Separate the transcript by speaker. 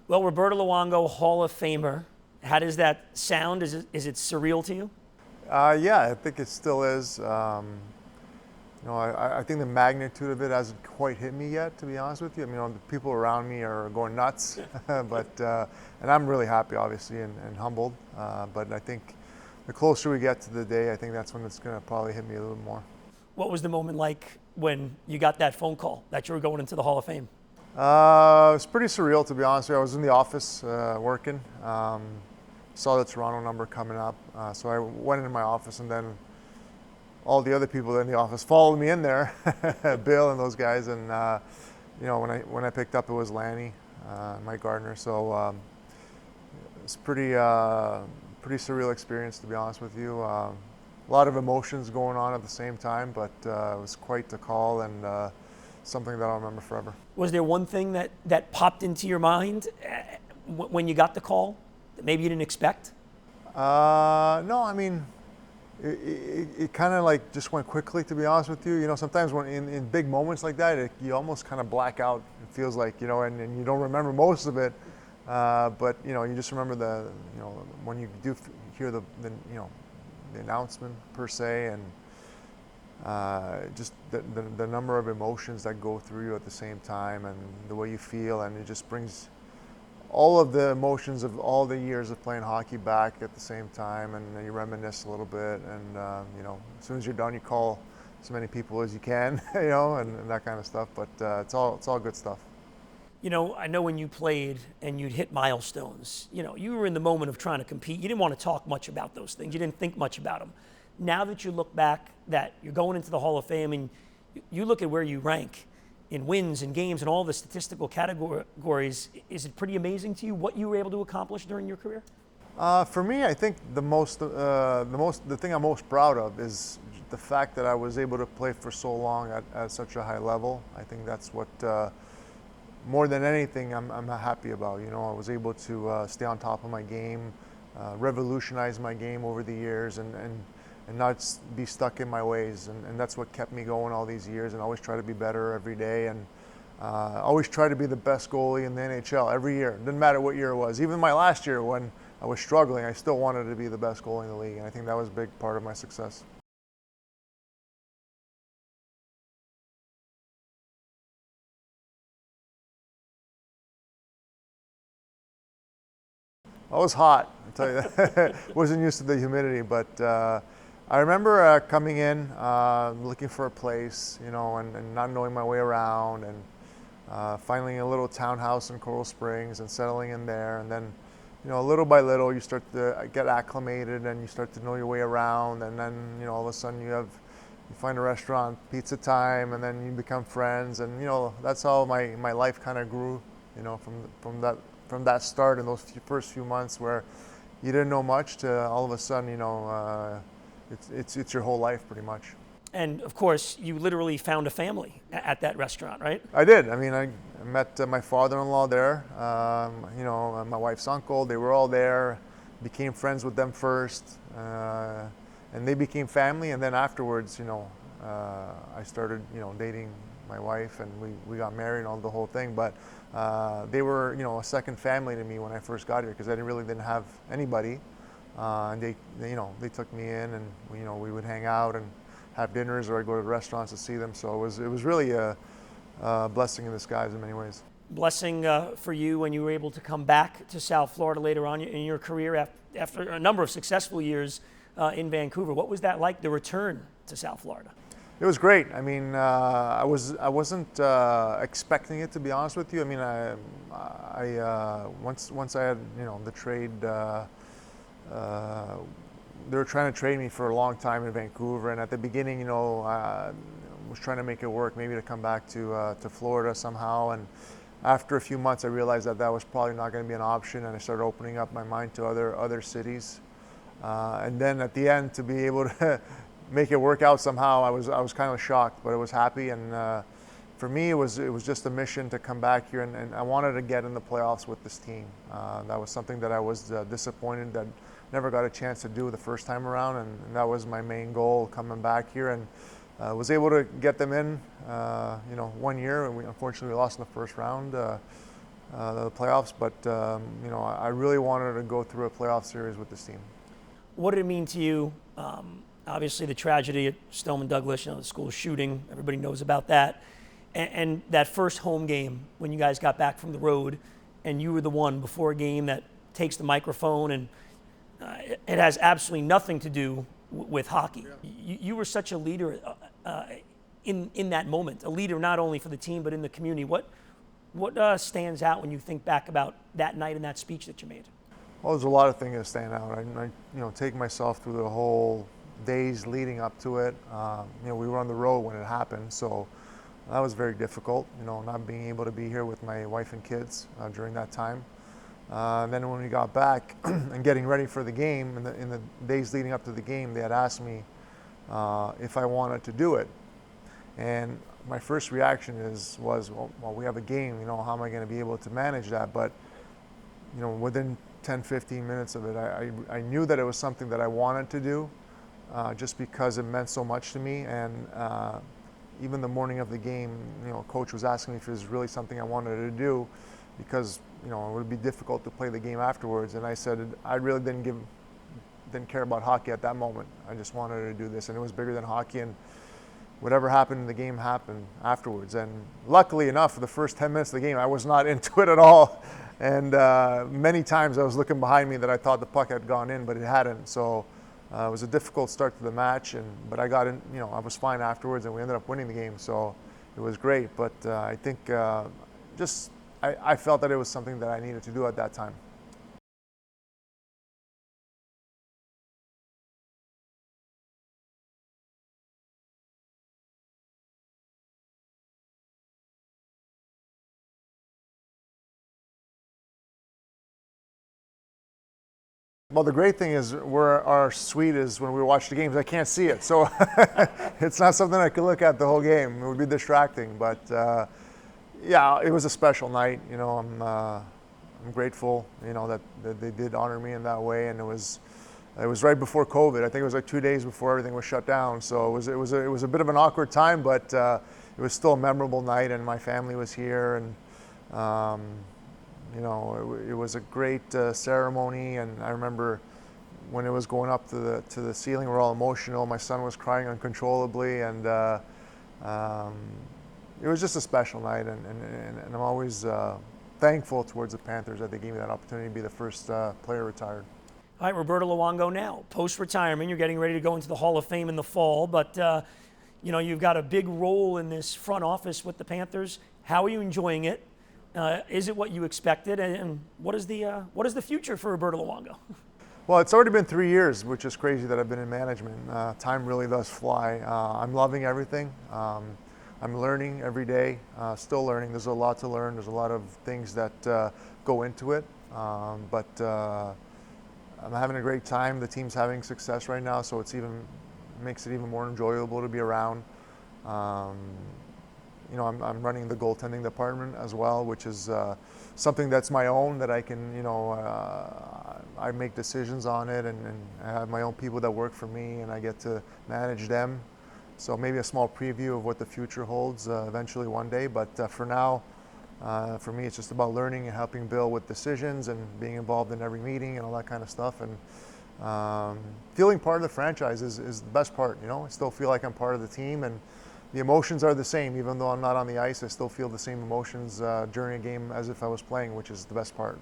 Speaker 1: Well, Roberto Luongo, Hall of Famer. How does that sound? Is it surreal to you?
Speaker 2: Yeah, I think it still is. I think the magnitude of it hasn't quite hit me yet, to be honest with you. I mean, the people around me are going nuts, and I'm really happy, obviously, and humbled. But I think the closer we get to the day, I think that's when it's going to probably hit me a little more.
Speaker 1: What was the moment like when you got that phone call that you were going into the Hall of Fame?
Speaker 2: It was pretty surreal, to be honest with you. I was in the office working, saw the Toronto number coming up, so I went into my office, and then all the other people in the office followed me in there, Bill and those guys, and when I picked up, it was Lanny, Mike Gardner. So it's pretty surreal experience, to be honest with you. A lot of emotions going on at the same time, but it was quite the call, and something that I'll remember forever.
Speaker 1: Was there one thing that popped into your mind when you got the call that maybe you didn't expect?
Speaker 2: No, I mean, it kind of like just went quickly, to be honest with you. You know, sometimes when in big moments like that, you almost kind of black out. It feels like, and you don't remember most of it, but you just remember when you do hear the announcement per se, and just the number of emotions that go through you at the same time, and the way you feel, and it just brings all of the emotions of all the years of playing hockey back at the same time, and you reminisce a little bit, and as soon as you're done, you call as many people as you can, and that kind of stuff. But it's all good stuff.
Speaker 1: I know when you played and you'd hit milestones, you were in the moment of trying to compete. You didn't want to talk much about those things. You didn't think much about them. Now that you look back, that you're going into the Hall of Fame, and you look at where you rank in wins and games and all the statistical categories, is it pretty amazing to you what you were able to accomplish during your career?
Speaker 2: For me, I think the thing I'm most proud of is the fact that I was able to play for so long at such a high level. I think that's what, more than anything, I'm happy about. I was able to stay on top of my game, revolutionize my game over the years, and not be stuck in my ways, and that's what kept me going all these years, and always try to be better every day, and always try to be the best goalie in the NHL every year. Didn't matter what year it was. Even my last year when I was struggling, I still wanted to be the best goalie in the league, and I think that was a big part of my success. I was hot, I'll tell you that. Wasn't used to the humidity, but I remember coming in, looking for a place, and not knowing my way around, and finding a little townhouse in Coral Springs and settling in there. And then, little by little, you start to get acclimated, and you start to know your way around. And then, all of a sudden, you find a restaurant, pizza time, and then you become friends. And that's how my life kind of grew, from that start in those first few months where you didn't know much to all of a sudden, it's your whole life pretty much.
Speaker 1: And of course, you literally found a family at that restaurant, right?
Speaker 2: I did. I mean, I met my father-in-law there, my wife's uncle. They were all there, became friends with them first, and they became family. And then afterwards, I started, dating my wife, and we got married and all the whole thing. But they were, a second family to me when I first got here, because I really didn't have anybody. And they took me in, and we would hang out and have dinners, or I'd go to restaurants to see them. So it was really a blessing in disguise in many ways.
Speaker 1: Blessing for you when you were able to come back to South Florida later on in your career after a number of successful years in Vancouver. What was that like, the return to South Florida?
Speaker 2: It was great. I mean, I wasn't expecting it, to be honest with you. I mean, once I had the trade. They were trying to trade me for a long time in Vancouver, and at the beginning, I was trying to make it work, maybe to come back to Florida somehow. And after a few months, I realized that was probably not going to be an option, and I started opening up my mind to other cities. And then at the end, to be able to make it work out somehow, I was kind of shocked, but I was happy. And for me, it was just a mission to come back here, and I wanted to get in the playoffs with this team. That was something that I was disappointed that never got a chance to do the first time around, and that was my main goal coming back here, and was able to get them in 1 year, and unfortunately we lost in the first round, the playoffs, but I really wanted to go through a playoff series with this team.
Speaker 1: What did it mean to you? Obviously, the tragedy at Stoneman Douglas, the school shooting, everybody knows about that. And that first home game when you guys got back from the road and you were the one before a game that takes the microphone, and it has absolutely nothing to do with hockey. Yeah. You were such a leader in that moment, a leader not only for the team but in the community. What stands out when you think back about that night and that speech that you made?
Speaker 2: Well, there's a lot of things that stand out. I take myself through the whole days leading up to it. We were on the road when it happened, so that was very difficult. Not being able to be here with my wife and kids during that time. And then when we got back and getting ready for the game, in the days leading up to the game, they had asked me if I wanted to do it. And my first reaction was, well, we have a game, how am I going to be able to manage that? But, within 10, 15 minutes of it, I knew that it was something that I wanted to do just because it meant so much to me. And even the morning of the game, coach was asking me if it was really something I wanted to do because, it would be difficult to play the game afterwards. And I said, I really didn't care about hockey at that moment. I just wanted to do this, and it was bigger than hockey. And whatever happened in the game happened afterwards. And luckily enough, for the first 10 minutes of the game, I was not into it at all. And many times I was looking behind me that I thought the puck had gone in, but it hadn't. So it was a difficult start to the match, but I got in. I was fine afterwards, and we ended up winning the game. So it was great. But I think I felt that it was something that I needed to do at that time. Well, the great thing is where our suite is when we watch the games, I can't see it. So it's not something I could look at the whole game. It would be distracting. But yeah, it was a special night. I'm grateful, that they did honor me in that way. And it was right before COVID. I think it was like 2 days before everything was shut down. So it was a bit of an awkward time, but it was still a memorable night, and my family was here, and it was a great ceremony. And I remember when it was going up to the ceiling, we're all emotional. My son was crying uncontrollably, and it was just a special night. And I'm always thankful towards the Panthers that they gave me that opportunity to be the first player retired.
Speaker 1: All right, Roberto Luongo now, post-retirement, you're getting ready to go into the Hall of Fame in the fall, but you've got a big role in this front office with the Panthers. How are you enjoying it? Is it what you expected? And what is the future for Roberto Luongo?
Speaker 2: Well, it's already been 3 years, which is crazy that I've been in management. Time really does fly. I'm loving everything. I'm learning every day, still learning. There's a lot to learn. There's a lot of things that go into it. But I'm having a great time. The team's having success right now, so makes it even more enjoyable to be around. I'm running the goaltending department as well, which is something that's my own, that I can, I make decisions on it, and I have my own people that work for me, and I get to manage them. So maybe a small preview of what the future holds eventually one day. But for now, for me, it's just about learning and helping Bill with decisions and being involved in every meeting and all that kind of stuff. And feeling part of the franchise is the best part. I still feel like I'm part of the team, and the emotions are the same. Even though I'm not on the ice, I still feel the same emotions during a game as if I was playing, which is the best part.